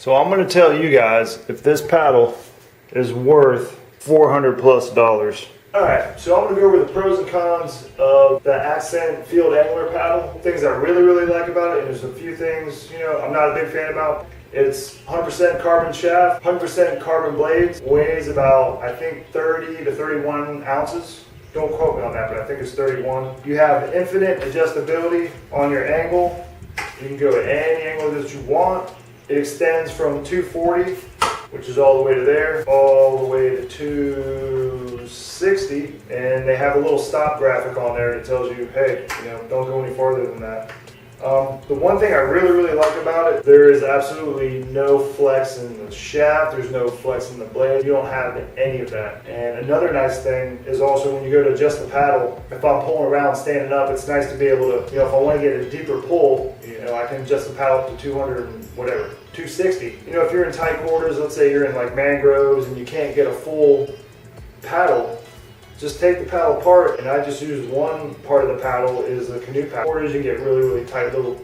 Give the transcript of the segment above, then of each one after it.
So I'm going to tell you guys if this paddle is worth $400+. Alright, so I'm going to go over the pros and cons of the Accent Field Angler paddle. Things I really like about it, and there's a few things, I'm not a big fan about. It's 100% carbon shaft, 100% carbon blades, weighs about, I think, 30 to 31 ounces. Don't quote me on that, but I think it's 31. You have infinite adjustability on your angle. You can go at any angle that you want. It extends from 240, which is all the way to there, all the way to 260, and they have a little stop graphic on there that tells you, hey, don't go any farther than that. The one thing I really like about it, there is absolutely no flex in the shaft, there's no flex in the blade, you don't have any of that. And another nice thing is also when you go to adjust the paddle, if I'm pulling around standing up, it's nice to be able to, if I want to get a deeper pull, I can adjust the paddle up to 200 and whatever, 260. If you're in tight quarters, let's say you're in like mangroves and you can't get a full paddle, just take the paddle apart, and I just use one part of the paddle is the canoe paddle. Quarters, you get really tight little,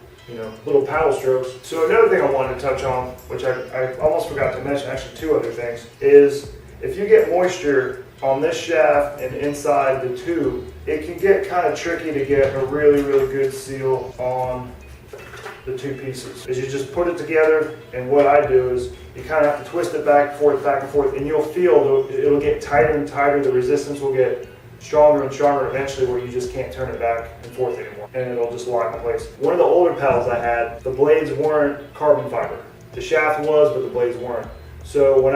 little paddle strokes. So another thing I wanted to touch on, which I almost forgot to mention, actually two other things, is if you get moisture on this shaft and inside the tube, it can get kind of tricky to get a really good seal on the two pieces. Is you just put it together, and what I do is you kind of have to twist it back and forth, and you'll feel it'll get tighter and tighter. The resistance will get stronger and stronger eventually, where you just can't turn it back and forth anymore, and it'll just lock in place. One of the older paddles I had, the blades weren't carbon fiber. The shaft was, but the blades weren't. So when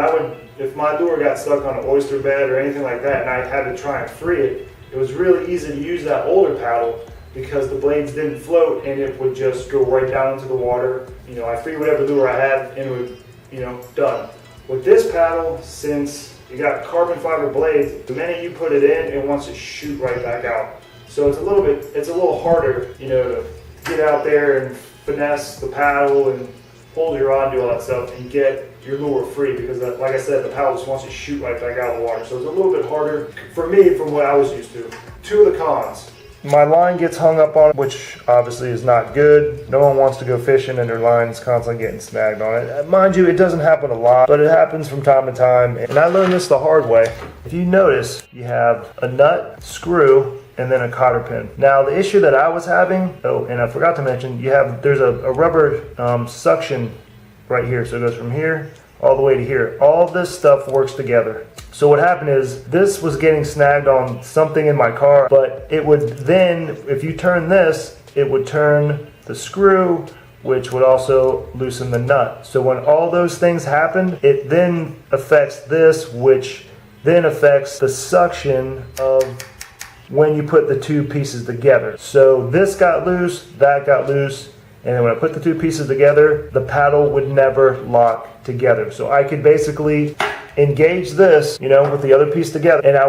if my lure got stuck on an oyster bed or anything like that, and I had to try and free it, it was really easy to use that older paddle, because the blades didn't float and it would just go right down into the water. I free whatever lure I had and it would, done. With this paddle, since you got carbon fiber blades, the minute you put it in, it wants to shoot right back out. So it's a little harder, to get out there and finesse the paddle and hold your rod and do all that stuff and get your lure free, because like I said, the paddle just wants to shoot right back out of the water. So it's a little bit harder for me from what I was used to. Two of the cons. My line gets hung up on it, which obviously is not good. No one wants to go fishing and their line's constantly getting snagged on it. Mind you, it doesn't happen a lot, but it happens from time to time. And I learned this the hard way. If you notice, you have a nut, screw, and then a cotter pin. Now the issue that I was having, and I forgot to mention, there's a rubber suction right here. So it goes from here all the way to here. All this stuff works together. So what happened is, this was getting snagged on something in my car, but it would then, if you turn this, it would turn the screw, which would also loosen the nut. So when all those things happened, it then affects this, which then affects the suction of when you put the two pieces together. So this got loose, that got loose, and then when I put the two pieces together, the paddle would never lock together. So I could basically engage this, with the other piece together, and it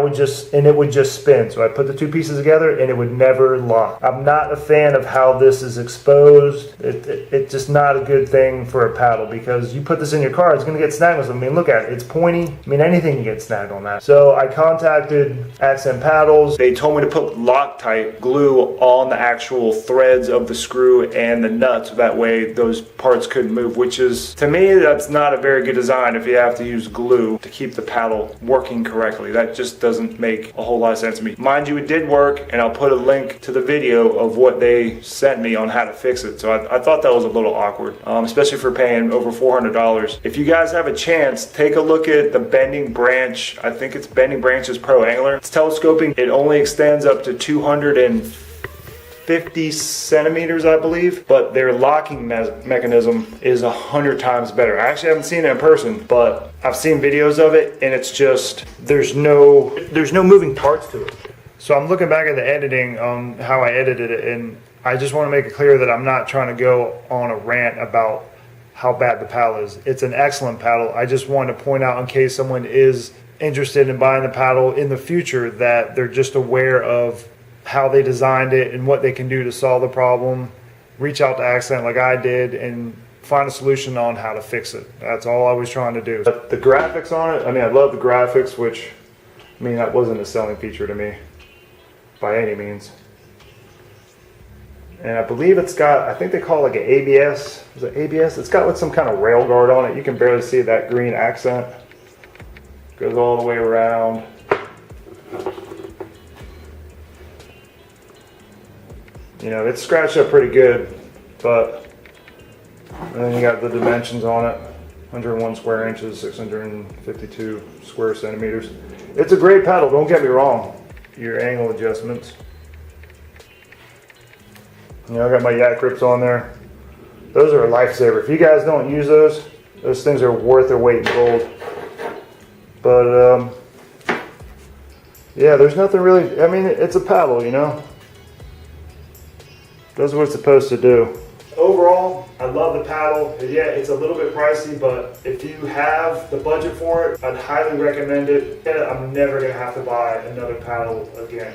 would just spin. So I put the two pieces together and it would never lock. I'm not a fan of how this is exposed. It's just not a good thing for a paddle, because you put this in your car, it's going to get snagged with something. Look at it, it's pointy. Anything can get snagged on that. So I contacted Accent Paddles. They told me to put Loctite glue on the actual threads of the screw and the nuts, so that way those parts couldn't move, which is, to me, that's not a very good design if you have to use glue to keep the paddle working correctly. That just doesn't make a whole lot of sense to me. Mind you, it did work, and I'll put a link to the video of what they sent me on how to fix it. So I thought that was a little awkward, especially for paying over $400. If you guys have a chance, take a look at the Bending Branch. I think it's Bending Branch's Pro Angler. It's telescoping. It only extends up to 250 centimeters, I believe, but their locking mechanism is 100 times better. I actually haven't seen it in person, but I've seen videos of it, and it's just, there's no moving parts to it. So I'm looking back at the editing on how I edited it, and I just want to make it clear that I'm not trying to go on a rant about how bad the paddle is. It's an excellent paddle. I just wanted to point out, in case someone is interested in buying the paddle in the future, that they're just aware of how they designed it and what they can do to solve the problem. Reach out to Accent like I did and find a solution on how to fix it. That's all I was trying to do. But the graphics on it, I love the graphics, which, that wasn't a selling feature to me by any means. And I believe it's got, I think they call it like an ABS. Is it ABS? It's got like some kind of rail guard on it. You can barely see that green accent. Goes all the way around. You know, it's scratched up pretty good, but and then you got the dimensions on it. 101 square inches, 652 square centimeters. It's a great paddle, don't get me wrong. Your angle adjustments. You know, I got my yak grips on there. Those are a lifesaver. If you guys don't use those things are worth their weight in gold. But yeah, there's nothing really, I mean, it's a paddle, you know. Does what it's supposed to do. Overall, I love the paddle. Yeah, it's a little bit pricey, but if you have the budget for it, I'd highly recommend it. I'm never gonna have to buy another paddle again.